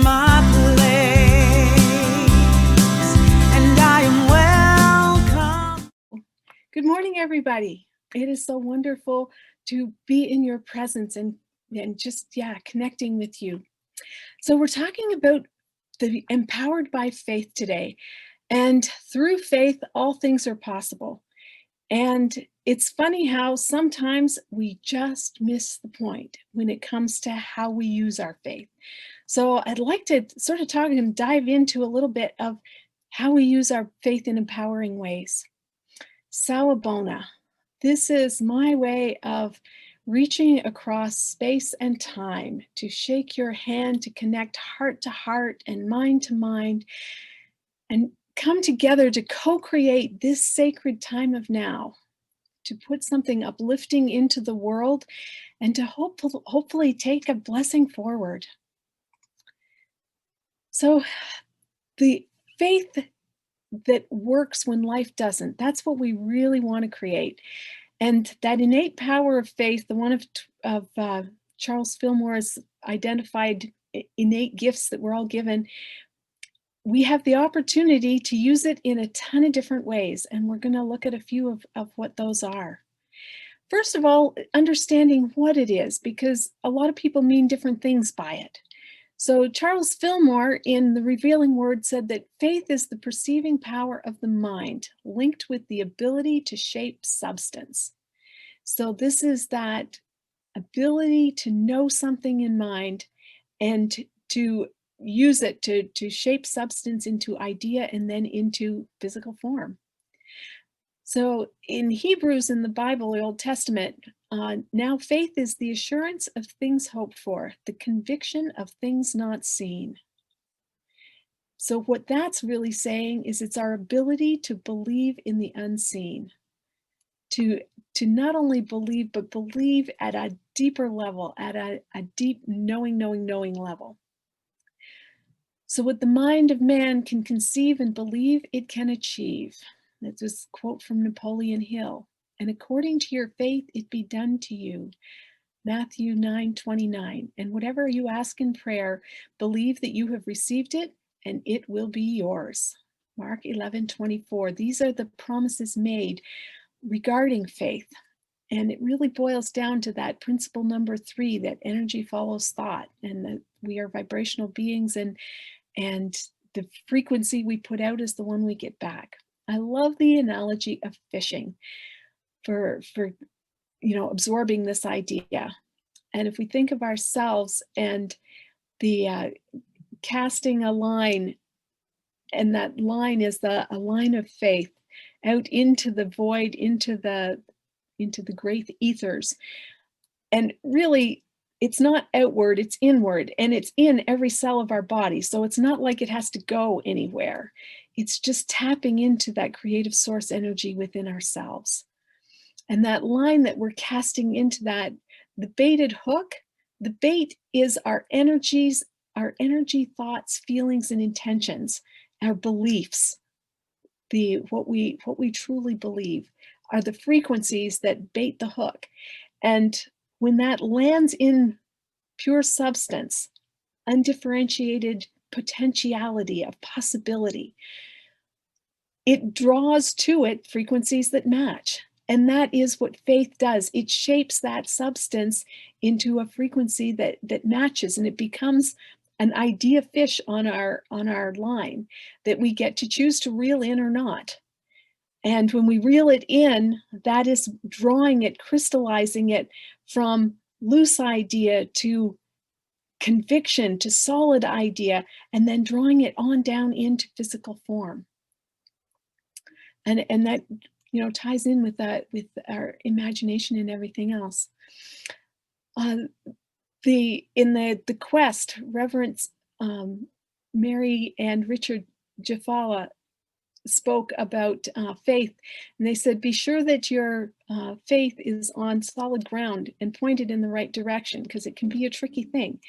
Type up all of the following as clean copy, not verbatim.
my place, and I am welcome. Good morning, everybody. It is so wonderful to be in your presence and just, connecting with you. So we're talking about the empowered by faith today. And through faith, all things are possible. And it's funny how sometimes we just miss the point when it comes to how we use our faith. So I'd like to sort of talk and dive into a little bit of how we use our faith in empowering ways. Sawabona. This is my way of reaching across space and time to shake your hand, to connect heart to heart and mind to mind, and come together to co-create this sacred time of now, to put something uplifting into the world and to hopefully take a blessing forward. So the faith that works when life doesn't, that's what we really want to create. And that innate power of faith, the one of Charles Fillmore's identified innate gifts that we're all given, we have the opportunity to use it in a ton of different ways. And we're going to look at a few of what those are. First of all, understanding what it is, because a lot of people mean different things by it. So Charles Fillmore in The Revealing Word said that faith is the perceiving power of the mind linked with the ability to shape substance. So this is that ability to know something in mind and to use it to shape substance into idea and then into physical form. So in Hebrews in the Bible, the Old Testament, now faith is the assurance of things hoped for, the conviction of things not seen. So what that's really saying is it's our ability to believe in the unseen, to not only believe, but believe at a deeper level, at a deep knowing level. So what the mind of man can conceive and believe, it can achieve. That's this quote from Napoleon Hill. And according to your faith, it be done to you. Matthew 9:29. And whatever you ask in prayer, believe that you have received it and it will be yours. Mark 11:24. These are the promises made regarding faith. And it really boils down to that principle number 3, that energy follows thought, and that we are vibrational beings, and the frequency we put out is the one we get back. I love the analogy of fishing for absorbing this idea. And if we think of ourselves and the casting a line, and that line is a line of faith out into the void, into the great ethers. And really, it's not outward, it's inward, and it's in every cell of our body. So it's not like it has to go anywhere. It's just tapping into that creative source energy within ourselves. And that line that we're casting into that, the baited hook, the bait is our energies, our energy, thoughts, feelings, and intentions, our beliefs. What we truly believe are the frequencies that bait the hook. And when that lands in pure substance, undifferentiated potentiality of possibility, it draws to it frequencies that match. And that is what faith does. It shapes that substance into a frequency that matches, and it becomes an idea fish on our line that we get to choose to reel in or not. And when we reel it in, that is drawing it, crystallizing it from loose idea to conviction to solid idea, and then drawing it on down into physical form. And that ties in with our imagination and everything else. In the quest, Reverends Mary and Richard Jafala spoke about faith, and they said, be sure that your faith is on solid ground and pointed in the right direction, because it can be a tricky thing.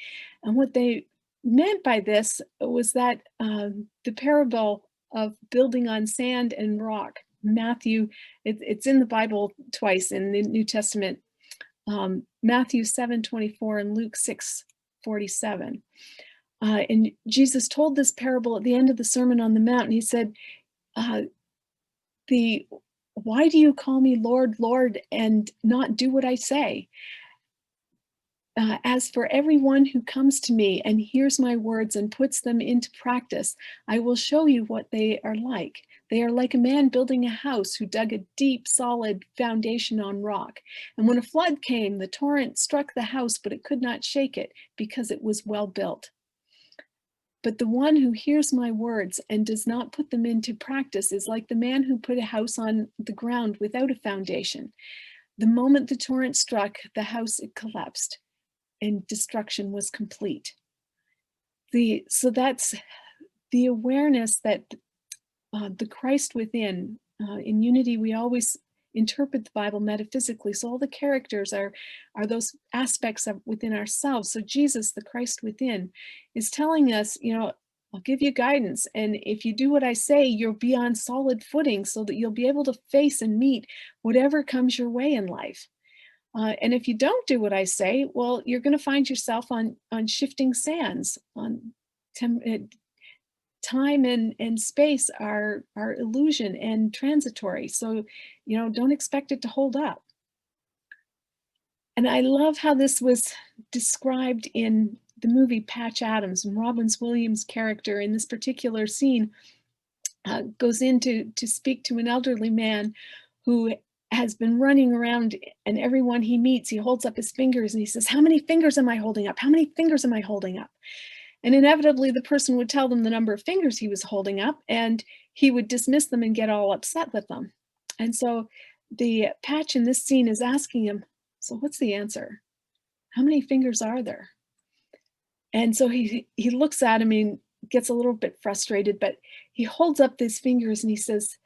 And what they meant by this was that the parable of building on sand and rock, Matthew, it's in the Bible twice in the New Testament, Matthew 7:24 and Luke 6:47. And Jesus told this parable at the end of the Sermon on the Mount, and he said, uh, the why do you call me Lord, Lord, and not do what I say? As for everyone who comes to me and hears my words and puts them into practice, I will show you what they are like. They are like a man building a house who dug a deep, solid foundation on rock. And when a flood came, the torrent struck the house, but it could not shake it because it was well built. But the one who hears my words and does not put them into practice is like the man who put a house on the ground without a foundation. The moment the torrent struck the house, it collapsed and destruction was complete. So that's the awareness that the Christ within, in unity, we always interpret the Bible metaphysically. So all the characters are those aspects of within ourselves. So Jesus, the Christ within, is telling us, I'll give you guidance. And if you do what I say, you'll be on solid footing so that you'll be able to face and meet whatever comes your way in life. And if you don't do what I say, well, you're going to find yourself on shifting sands. Time and space are illusion and transitory. So, don't expect it to hold up. And I love how this was described in the movie Patch Adams, and Robin Williams' character in this particular scene goes in to speak to an elderly man who has been running around, and everyone he meets, he holds up his fingers and he says, "How many fingers am I holding up? How many fingers am I holding up?" And inevitably the person would tell them the number of fingers he was holding up, and he would dismiss them and get all upset with them. And so the Patch in this scene is asking him, "So what's the answer? How many fingers are there?" And so he looks at him and gets a little bit frustrated, but he holds up his fingers and he says,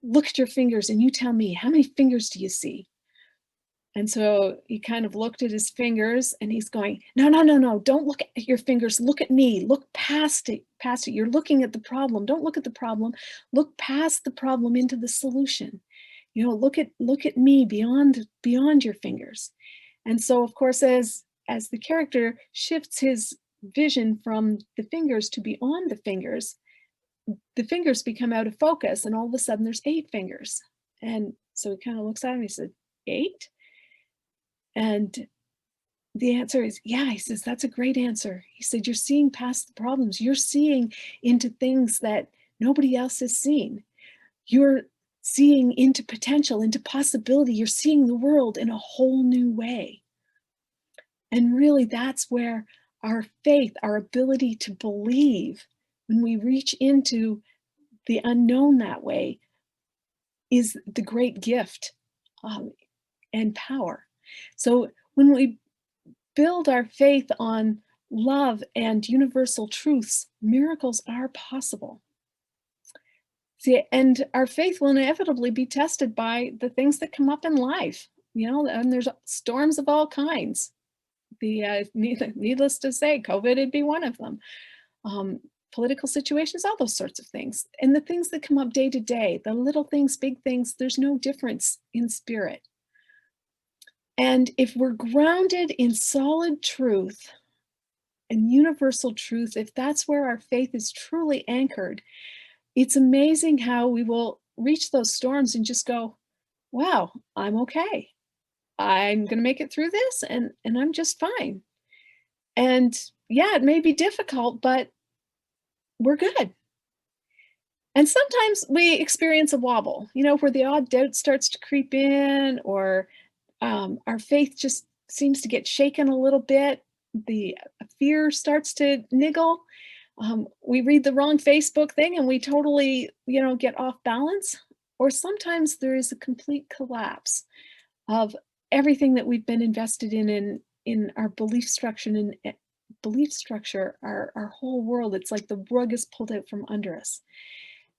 "Look at your fingers and you tell me, how many fingers do you see?" And so he kind of looked at his fingers and he's going, "No, no, no, no, don't look at your fingers. Look at me. Look past it, past it. You're looking at the problem. Don't look at the problem. Look past the problem into the solution. Look at me beyond your fingers." And so, of course, as the character shifts his vision from the fingers to beyond the fingers become out of focus, and all of a sudden there's 8 fingers. And so he kind of looks at him and he said, "8?" And the answer is, yeah. He says, "That's a great answer." He said, "You're seeing past the problems. You're seeing into things that nobody else has seen. You're seeing into potential, into possibility. You're seeing the world in a whole new way." And really, that's where our faith, our ability to believe, when we reach into the unknown that way, is the great gift and power. So when we build our faith on love and universal truths, miracles are possible. See, and our faith will inevitably be tested by the things that come up in life, and there's storms of all kinds. Needless to say, COVID would be one of them. Political situations, all those sorts of things. And the things that come up day to day, the little things, big things, there's no difference in spirit. And if we're grounded in solid truth and universal truth, if that's where our faith is truly anchored, it's amazing how we will reach those storms and just go, "Wow, I'm okay. I'm going to make it through this, and I'm just fine." And yeah, it may be difficult, but we're good. And sometimes we experience a wobble, where the odd doubt starts to creep in, or our faith just seems to get shaken a little bit. The fear starts to niggle. We read the wrong Facebook thing and we totally, get off balance. Or sometimes there is a complete collapse of everything that we've been invested in our belief structure and our whole world. It's like the rug is pulled out from under us,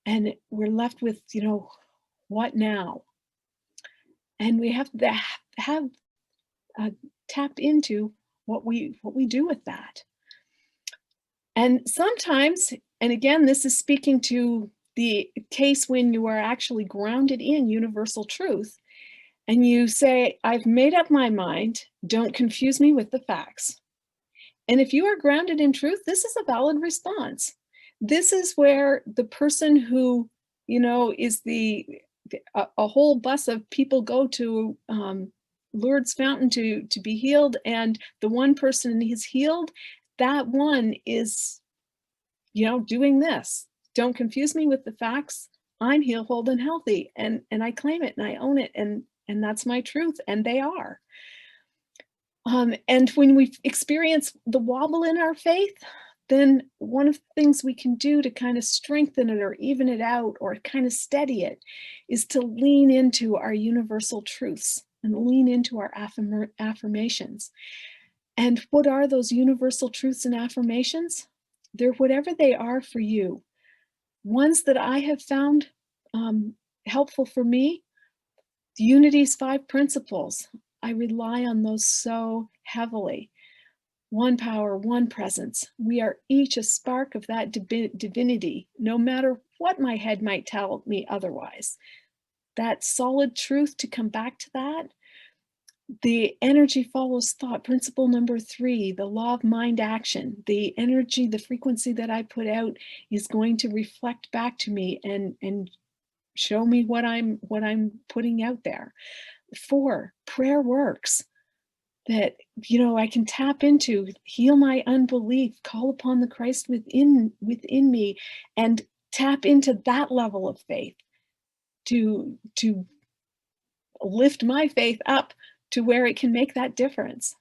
and we're left with, what now? And we have to have tapped into what we do with that. And sometimes, and again, this is speaking to the case when you are actually grounded in universal truth, and you say, "I've made up my mind. Don't confuse me with the facts." And if you are grounded in truth, this is a valid response. This is where the person who, is a whole bus of people go to Lourdes Fountain to be healed, and the one person is healed, that one is, doing this. Don't confuse me with the facts. I'm healed, whole, and healthy, and I claim it and I own it, and that's my truth, and they are. And when we experience the wobble in our faith, then one of the things we can do to kind of strengthen it or even it out or kind of steady it is to lean into our universal truths and lean into our affirmations. And what are those universal truths and affirmations? They're whatever they are for you. Ones that I have found helpful for me, the Unity's 5 principles. I rely on those so heavily. One power, one presence. We are each a spark of that divinity, no matter what my head might tell me otherwise. That solid truth, to come back to that. The energy follows thought. Principle number 3, the law of mind action. The energy, the frequency that I put out is going to reflect back to me and show me what I'm putting out there. 4, prayer works. That, I can tap into, heal my unbelief, call upon the Christ within me, and tap into that level of faith to lift my faith up to where it can make that difference.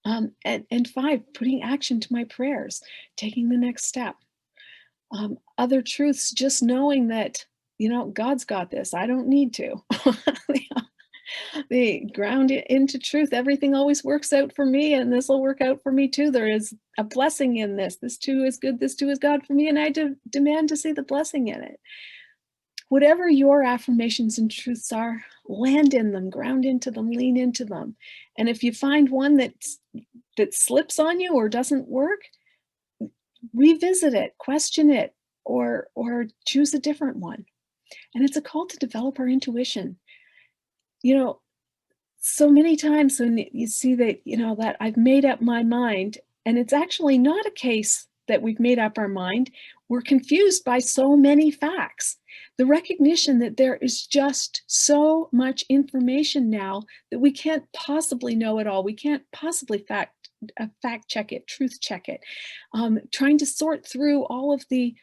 And 5, putting action to my prayers, taking the next step. Other truths, just knowing that, God's got this. I don't need to. They ground it into truth. Everything always works out for me, and this will work out for me too. There is a blessing in this. This too is good. This too is God for me, and I demand to see the blessing in it. Whatever your affirmations and truths are, land in them, ground into them, lean into them. And if you find one that slips on you or doesn't work, revisit it, question it, or choose a different one. And it's a call to develop our intuition. So many times when you see that, that I've made up my mind, and it's actually not a case that we've made up our mind, we're confused by so many facts. The recognition that there is just so much information now that we can't possibly know it all. We can't possibly fact check it, truth check it. Trying to sort through all of the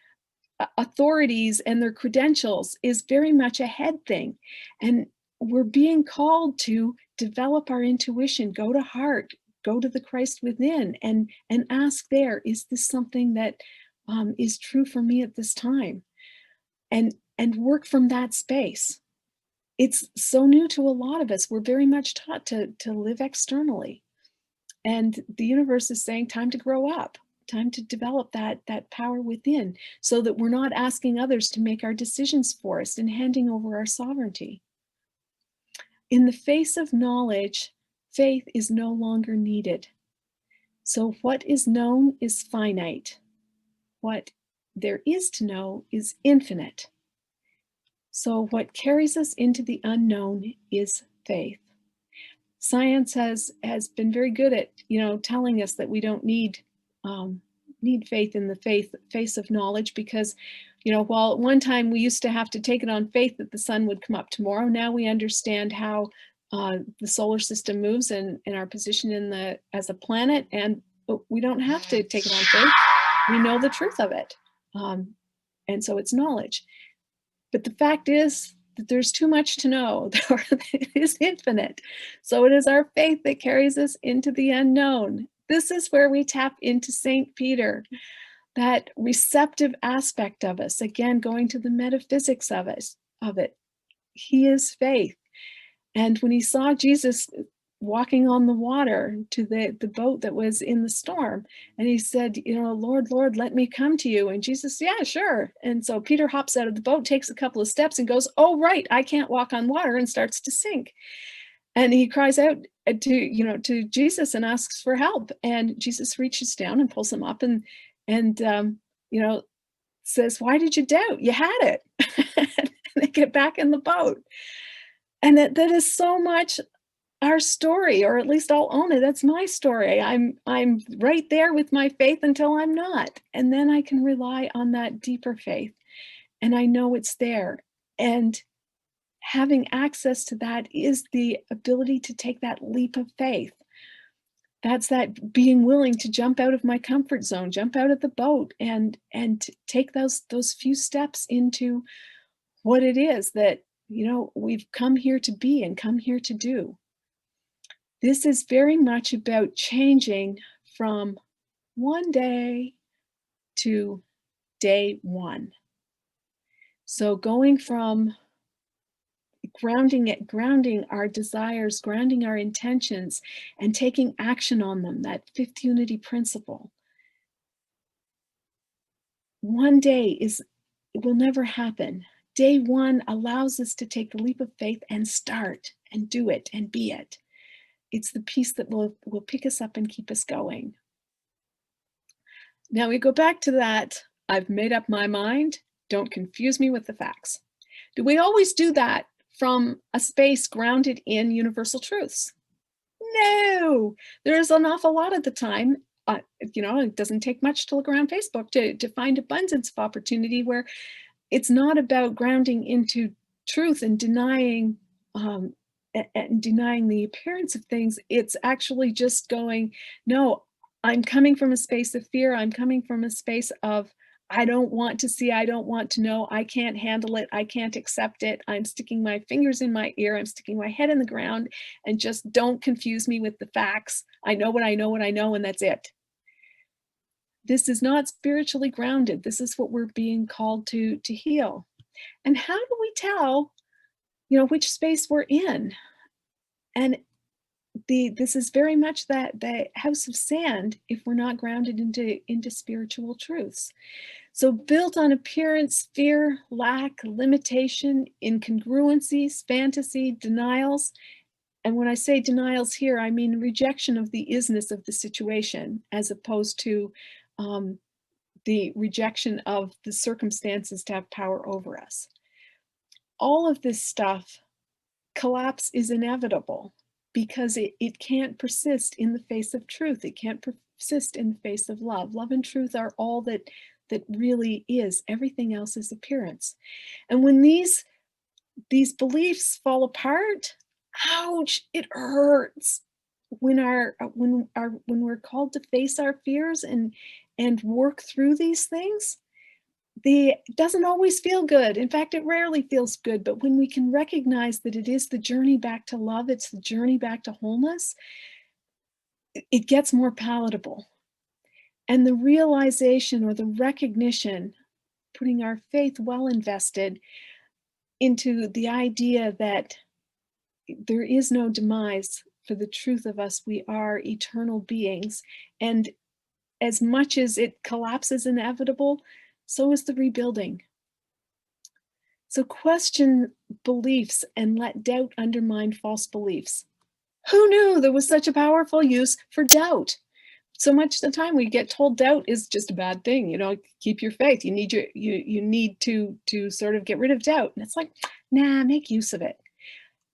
authorities and their credentials is very much a head thing. And we're being called to develop our intuition, go to heart, go to the Christ within, and ask there, is this something that is true for me at this time? And work from that space. It's so new to a lot of us. We're very much taught to live externally. And the universe is saying, time to grow up, time to develop that power within, so that we're not asking others to make our decisions for us and handing over our sovereignty. In the face of knowledge, faith is no longer needed. So what is known is finite. What there is to know is infinite. So what carries us into the unknown is faith. Science has been very good at, telling us that we don't need faith in the face of knowledge, because, while at one time we used to have to take it on faith that the sun would come up tomorrow, now we understand how the solar system moves and our position as a planet, and we don't have to take it on faith. We know the truth of it, and so it's knowledge. But the fact is that there's too much to know. It is infinite. So it is our faith that carries us into the unknown. This is where we tap into St. Peter, that receptive aspect of us. Again, going to the metaphysics of it. He is faith. And when he saw Jesus walking on the water to the boat that was in the storm, and he said, Lord, Lord, let me come to you. And Jesus, yeah, sure. And so Peter hops out of the boat, takes a couple of steps and goes, oh, right, I can't walk on water, and starts to sink. And he cries out to Jesus and asks for help. And Jesus reaches down and pulls him up and says, why did you doubt? You had it. And they get back in the boat. And that is so much our story, or at least I'll own it. That's my story. I'm right there with my faith until I'm not. And then I can rely on that deeper faith, and I know it's there. And having access to that is the ability to take that leap of faith. That's that being willing to jump out of my comfort zone, jump out of the boat, and take those few steps into what it is that, we've come here to be and come here to do. This is very much about changing from one day to day one. So going from grounding our desires, grounding our intentions, and taking action on them, that fifth unity principle. One day it will never happen. Day one allows us to take the leap of faith and start and do it and be it. It's the piece that will pick us up and keep us going. Now we go back to that, I've made up my mind, don't confuse me with the facts. Do we always do that from a space grounded in universal truths? No, there's an awful lot of the time. It doesn't take much to look around Facebook to find abundance of opportunity where it's not about grounding into truth and denying the appearance of things. It's actually just going, no, I'm coming from a space of fear. I'm coming from a space of, I don't want to see, I don't want to know, I can't handle it, I can't accept it. I'm sticking my fingers in my ear, I'm sticking my head in the ground, and just don't confuse me with the facts. I know what I know, and that's it. This is not spiritually grounded. This is what we're being called to heal. And how do we tell, which space we're in? And this is very much the house of sand if we're not grounded into spiritual truths. So built on appearance, fear, lack, limitation, incongruencies, fantasy, denials. And when I say denials here, I mean rejection of the isness of the situation, as opposed to the rejection of the circumstances to have power over us. All of this stuff, collapse is inevitable because it can't persist in the face of truth. It can't persist in the face of love. Love and truth are all that really is. Everything else is appearance. And when these beliefs fall apart, ouch, it hurts. When we're called to face our fears and work through these things, it doesn't always feel good. In fact, it rarely feels good. But when we can recognize that it is the journey back to love, it's the journey back to wholeness, it gets more palatable. And the realization or the recognition, putting our faith well invested into the idea that there is no demise for the truth of us. We are eternal beings. And as much as it collapses inevitable, so is the rebuilding. So question beliefs and let doubt undermine false beliefs. Who knew there was such a powerful use for doubt? So much of the time we get told doubt is just a bad thing. Keep your faith. You need to sort of get rid of doubt. And it's like, nah, make use of it.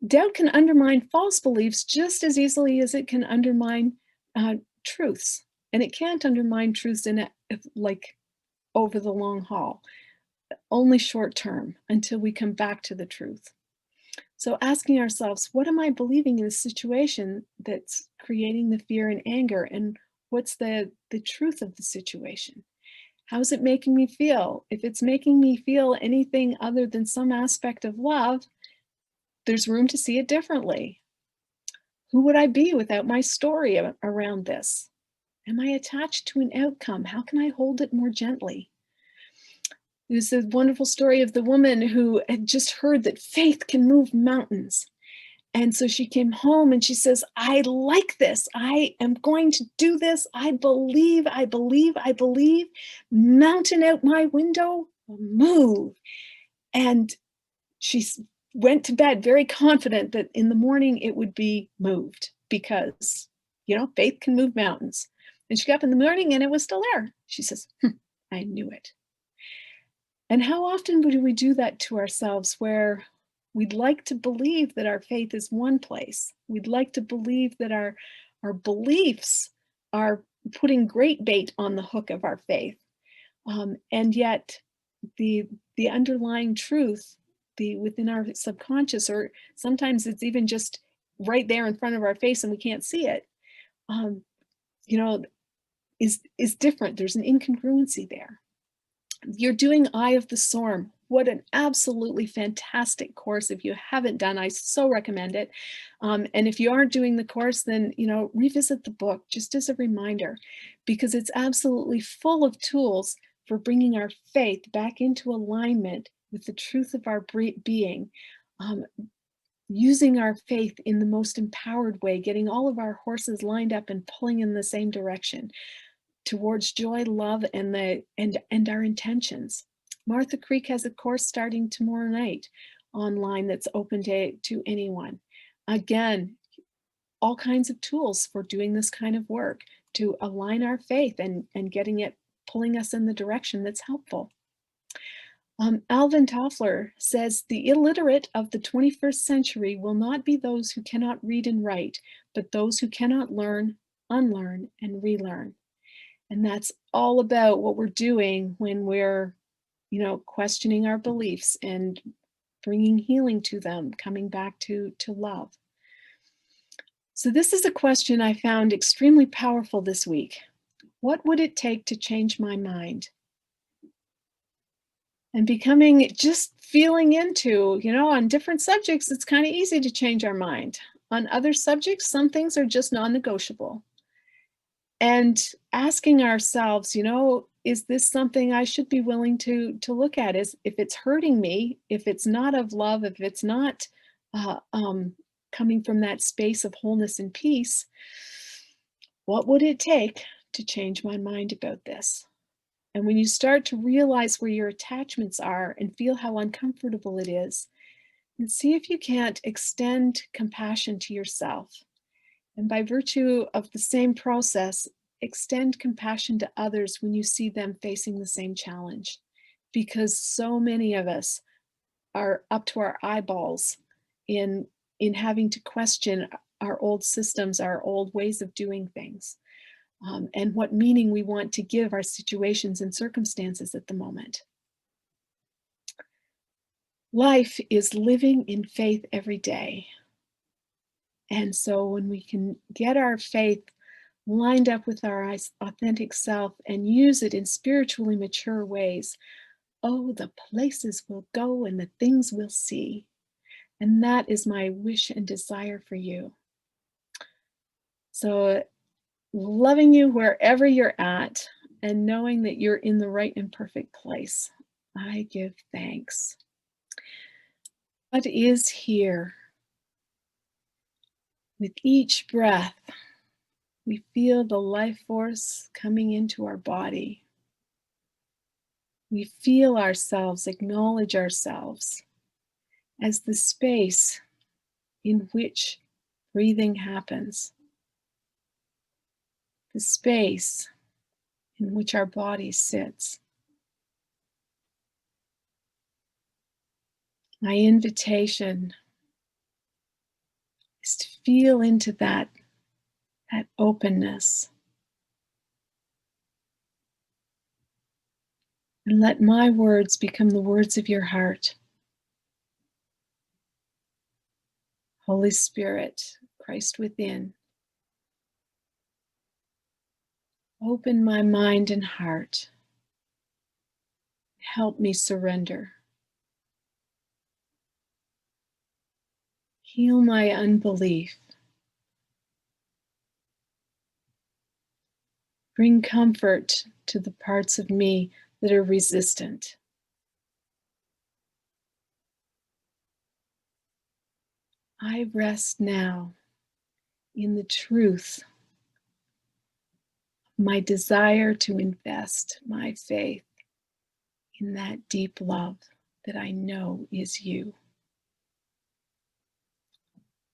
Doubt can undermine false beliefs just as easily as it can undermine truths. And it can't undermine truths over the long haul, only short term until we come back to the truth. So asking ourselves, what am I believing in this situation that's creating the fear and anger? And what's the truth of the situation? How is it making me feel? If it's making me feel anything other than some aspect of love, there's room to see it differently. Who would I be without my story around this? Am I attached to an outcome? How can I hold it more gently? There's a wonderful story of the woman who had just heard that faith can move mountains. And so she came home and she says, I like this. I am going to do this. I believe, I believe, I believe. Mountain out my window, move. And she went to bed very confident that in the morning it would be moved because, faith can move mountains. And she got up in the morning and it was still there. She says, I knew it. And how often do we do that to ourselves where We'd like to believe that our faith is one place. We'd like to believe that our beliefs are putting great bait on the hook of our faith. And yet the underlying truth, the within our subconscious, or sometimes it's even just right there in front of our face and we can't see it, um, you know, is different. There's an incongruency there. You're doing Eye of the Storm. What an absolutely fantastic course. If you haven't done, I so recommend it. And if you aren't doing the course, then, revisit the book just as a reminder, because it's absolutely full of tools for bringing our faith back into alignment with the truth of our being, um, using our faith in the most empowered way, getting all of our horses lined up and pulling in the same direction towards joy, love, and our intentions. Martha Creek has a course starting tomorrow night online that's open to anyone. Again, all kinds of tools for doing this kind of work to align our faith and getting it pulling us in the direction that's helpful. Alvin Toffler says the illiterate of the 21st century will not be those who cannot read and write, but those who cannot learn, unlearn, and relearn. And that's all about what we're doing when we're, questioning our beliefs and bringing healing to them, coming back to love. So this is a question I found extremely powerful this week. What would it take to change my mind? And just feeling into, on different subjects, it's kind of easy to change our mind. On other subjects, some things are just non-negotiable. And asking ourselves, is this something I should be willing to look at? Is if it's hurting me, if it's not of love, if it's not coming from that space of wholeness and peace, what would it take to change my mind about this? And when you start to realize where your attachments are and feel how uncomfortable it is, and see if you can't extend compassion to yourself. And by virtue of the same process, extend compassion to others when you see them facing the same challenge. Because so many of us are up to our eyeballs in having to question our old systems, our old ways of doing things, and what meaning we want to give our situations and circumstances at the moment. Life is living in faith every day. And so when we can get our faith lined up with our authentic self and use it in spiritually mature ways, oh, the places we'll go and the things we'll see. And that is my wish and desire for you. So loving you wherever you're at and knowing that you're in the right and perfect place, I give thanks. What is here? With each breath, we feel the life force coming into our body. We feel ourselves, acknowledge ourselves as the space in which breathing happens, the space in which our body sits. My invitation is to feel into that openness. And let my words become the words of your heart. Holy Spirit, Christ within, open my mind and heart. Help me surrender. Heal my unbelief. Bring comfort to the parts of me that are resistant. I rest now in the truth of my desire to invest my faith in that deep love that I know is you.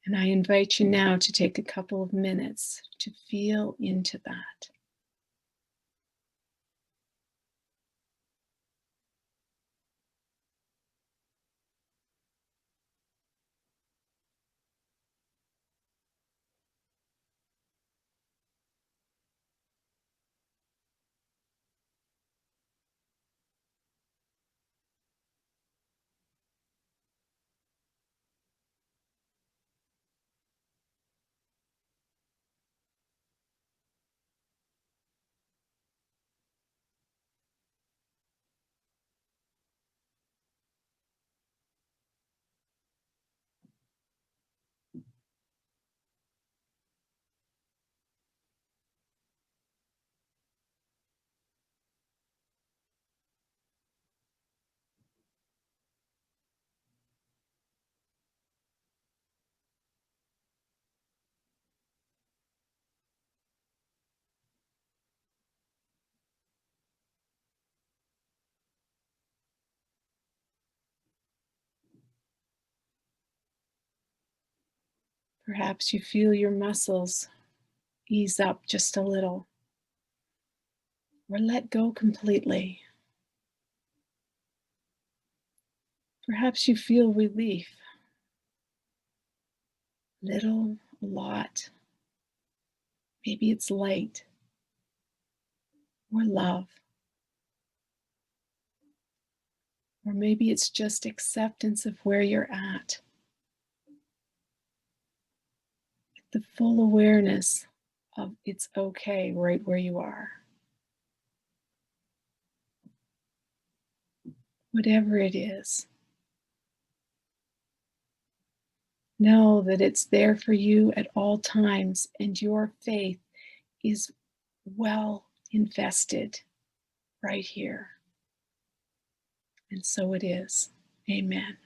And I invite you now to take a couple of minutes to feel into that. Perhaps you feel your muscles ease up just a little or let go completely. Perhaps you feel relief, little, a lot. Maybe it's light or love, or maybe it's just acceptance of where you're at. The full awareness of it's okay right where you are. Whatever it is, know that it's there for you at all times, and your faith is well invested right here. And so it is. Amen.